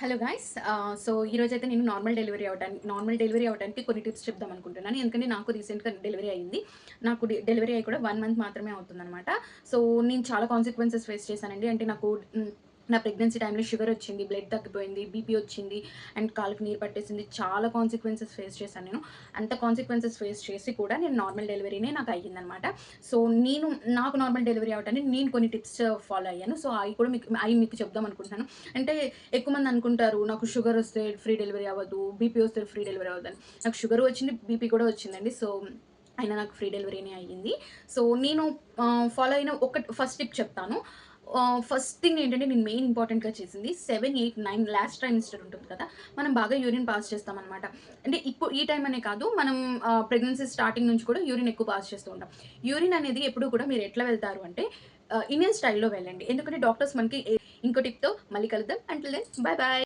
Hello guys. So ఈరోజైతే నేను normal delivery అవ్వడానికి కొన్ని టిప్స్ చెప్దాం అనుకుంటున్నాను. ఎందుకంటే నాకు రీసెంట్‌గా డెలివరీ అయింది. నాకు డెలివరీ అయ్యి కూడా 1 మంత్ మాత్రమే అవుతుందనమాట. సో నేను చాలా కాన్సిక్వెన్సెస్ ఫేస్ చేశానండి. అంటే నాకు నా ప్రెగ్నెన్సీ టైమ్‌లో షుగర్ వచ్చింది, బ్లడ్ తగ్గిపోయింది, బీపీ వచ్చింది అండ్ కాళ్ళకి నీరు పట్టేసింది. చాలా కాన్సిక్వెన్సెస్ ఫేస్ చేశాను నేను. అంత కాన్సిక్వెన్సెస్ ఫేస్ చేసి కూడా నేను నార్మల్ డెలివరీనే నాకు అయ్యిందనమాట. సో నేను నాకు నార్మల్ డెలివరీ అవ్వటానికి నేను కొన్ని టిప్స్ ఫాలో అయ్యాను. సో అవి మీకు చెప్దాం అనుకుంటున్నాను. అంటే ఎక్కువ మంది అనుకుంటారు నాకు షుగర్ వస్తే ఫ్రీ డెలివరీ అవ్వదు, బీపీ వస్తే ఫ్రీ డెలివరీ అవ్వదని. నాకు షుగర్ వచ్చింది, బీపీ కూడా వచ్చిందండి. సో అయినా నాకు ఫ్రీ డెలివరీనే అయ్యింది. సో నేను ఫాలో అయిన ఒక ఫస్ట్ టిప్ చెప్తాను. ఫస్ట్ థింగ్ ఏంటంటే నేను మెయిన్ ఇంపార్టెంట్‌గా చేసింది 7, 8, 9 లాస్ట్ ట్రైమిస్టర్ ఉంటుంది కదా! మనం బాగా యూరిన్ పాస్ చేస్తామనమాట. అంటే ఈ టైం అనే కాదు, మనం ప్రెగ్నెన్సీ స్టార్టింగ్ నుంచి కూడా యూరిన్ ఎక్కువ పాస్ చేస్తూ ఉంటాం. యూరిన్ అనేది ఎప్పుడు కూడా మీరు ఎట్లా వెళ్తారు అంటే ఇండియన్ స్టైల్‌లో వెళ్ళండి. ఎందుకంటే డాక్టర్స్ మనకి ఇంకో టిప్‌తో మళ్ళీ కలుద్దాం. Until then bye by.